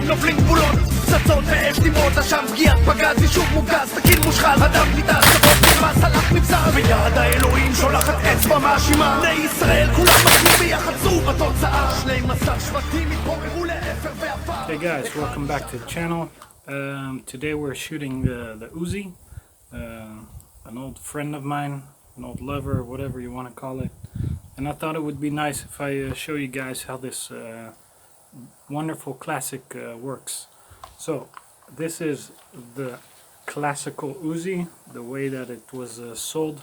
נובלים גבולות, פצצות ואבטימות, לשם פגיעת פגז, יישוב מוגז, סכין מושחל, הדם ניתן, סבות נרמס, הלך נבזר, ויד האלוהים שולחת אצבע מאשימה. בני ישראל כולם מחים ויחצו בתוצאה, 12 שבטים התפוררו לאפר ועפר. Hey guys, welcome back to the channel. Today we're shooting the UZI, an old friend of mine, an old lover, whatever you want to call it. And I thought it would be nice if I show you guys how this wonderful classic works. So this is the classical UZI, the way that it was sold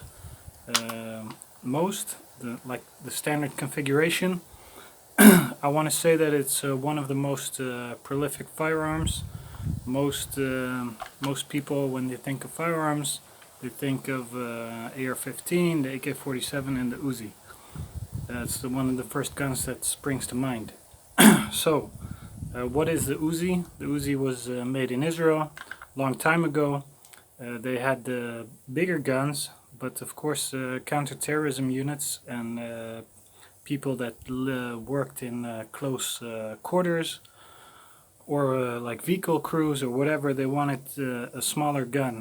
like the standard configuration. I want to say that it's one of the most prolific firearms. Most people, when they think of firearms, they think of AR-15, the AK-47 and the UZI. That's one of the first guns that springs to mind. So, what is the UZI? The UZI was made in Israel a long time ago. They had bigger guns, but of course counter-terrorism units and people that worked in close quarters or like vehicle crews or whatever, they wanted a smaller gun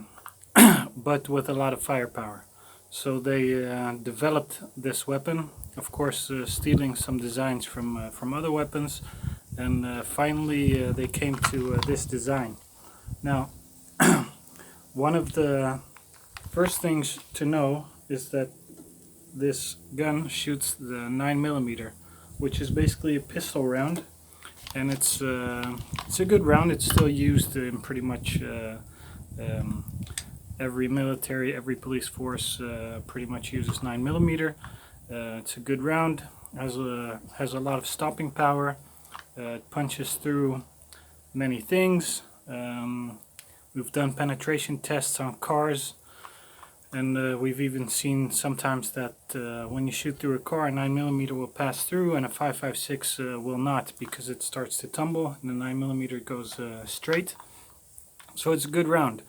but with a lot of firepower. So they developed this weapon, of course stealing some designs from other weapons, and finally they came to this design. Now one of the first things to know is that this gun shoots the 9mm, which is basically a pistol round, and it's a good round. It's still used in pretty much every military, every police force pretty much uses 9mm. It's a good round, has a lot of stopping power. It punches through many things. We've done penetration tests on cars, and we've even seen sometimes that when you shoot through a car, a 9mm will pass through and a 5.56 will not, because it starts to tumble and the 9mm goes straight. So it's a good round.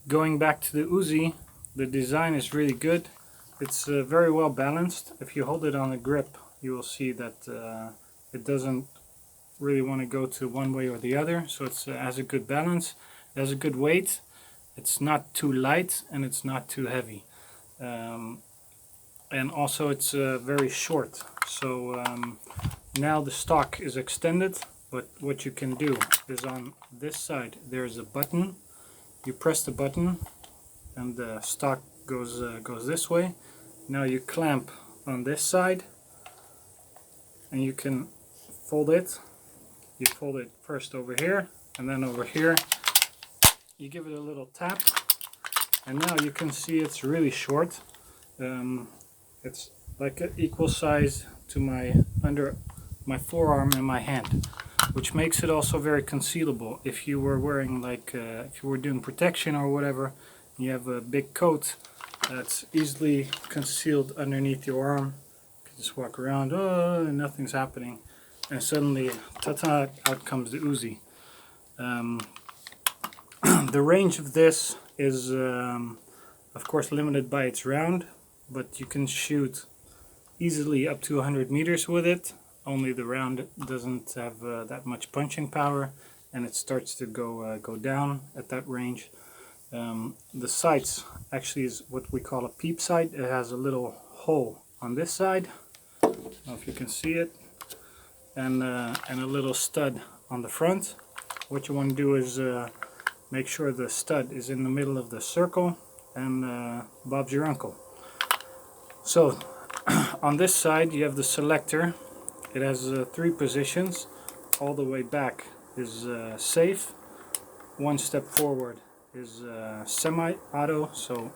Going back to the UZI, the design is really good. It's very well balanced. If you hold it on the grip, you will see that it doesn't really want to go to one way or the other. So it has a good balance. It has a good weight. It's not too light and it's not too heavy, and also it's very short. So now the stock is extended, but what you can do is on this side there's a button. You press the button and the stock goes this way. Now you clamp on this side and you can fold it. You fold it first over here and then over here. You give it a little tap, and now you can see it's really short. It's like an equal size to under my forearm and my hand, which makes it also very concealable. If you were wearing if you were doing protection or whatever, you have a big coat that's easily concealed underneath your arm. You can just walk around, oh, and nothing's happening, and suddenly, ta-ta, out comes the UZI. The range of this is of course limited by its round, but you can shoot easily up to 100 meters with it. Only the round doesn't have that much punching power, and it starts to go down at that range. The sights actually is what we call a peep sight. It has a little hole on this side, I don't know if you can see it, and a little stud on the front. What you want to do is make sure the stud is in the middle of the circle, and Bob's your uncle. So on this side you have the selector. It has 3 positions. All the way back is safe. 1 step forward is semi-auto, so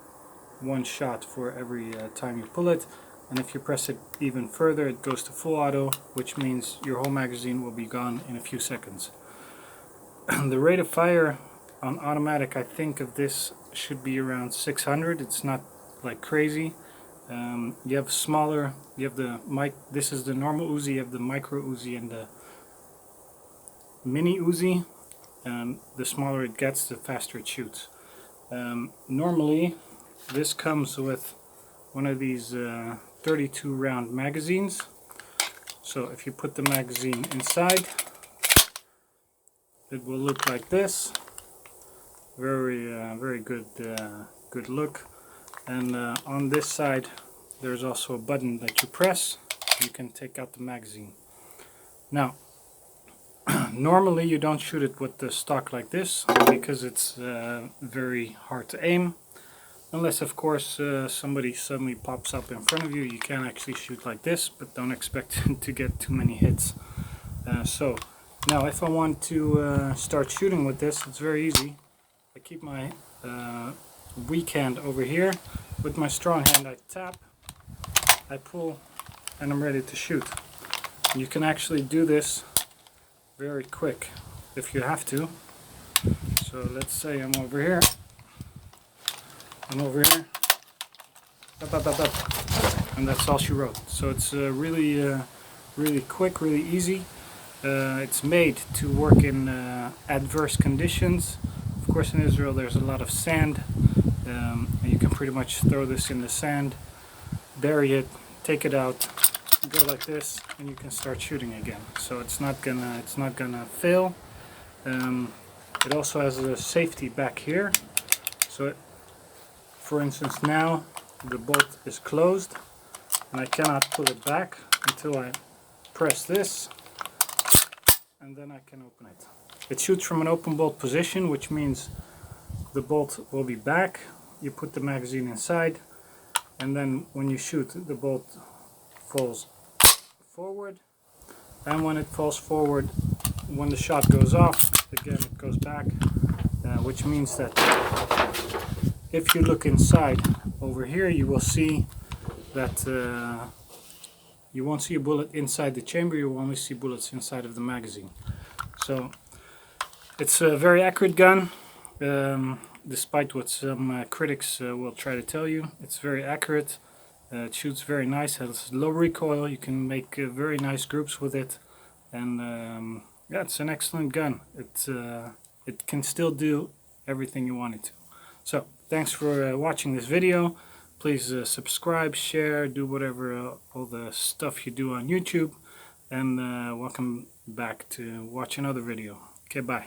1 shot for every time you pull it. And if you press it even further, it goes to full auto, which means your whole magazine will be gone in a few seconds. The rate of fire on automatic, I think of this, should be around 600. It's not like crazy. You have smaller, you have the this is the normal UZI, you have the micro UZI and the mini UZI, and the smaller it gets, the faster it shoots. Normally this comes with one of these 32 round magazines. So if you put the magazine inside, it will look like this. Very good good look. And on this side there's also a button that you press. You can take out the magazine. Now normally you don't shoot it with the stock like this because it's very hard to aim. Unless of course somebody suddenly pops up in front of you, you can actually shoot like this, but don't expect to get too many hits. So now if I want to start shooting with this, it's very easy. I keep my weak hand over here. With my strong hand I tap, I pull, and I'm ready to shoot. You can actually do this very quick if you have to. So let's say I'm over here. Up, up, up, up. And that's all she wrote. So it's really quick, really easy. It's made to work in adverse conditions. Of course, in Israel there's a lot of sand, and you can pretty much throw this in the sand, bury it, take it out, go like this, and you can start shooting again. So it's not gonna fail. It also has a safety back here. So for instance, now the bolt is closed and I cannot pull it back until I press this, and then I can open it. It shoots from an open bolt position, which means the bolt will be back. You put the magazine inside, and then when you shoot, the bolt falls forward, and when it falls forward, when the shot goes off, again it goes back, which means that if you look inside over here, you will see that you won't see a bullet inside the chamber, you will only see bullets inside of the magazine. So it's a very accurate gun, despite what some critics will try to tell you. It's very accurate, it shoots very nice, has low recoil, you can make very nice groups with it, and yeah, it's an excellent gun. It can still do everything you want it to. So thanks for watching this video. Please subscribe, share, do whatever all the stuff you do on YouTube, and welcome back to watch another video. Okay, bye.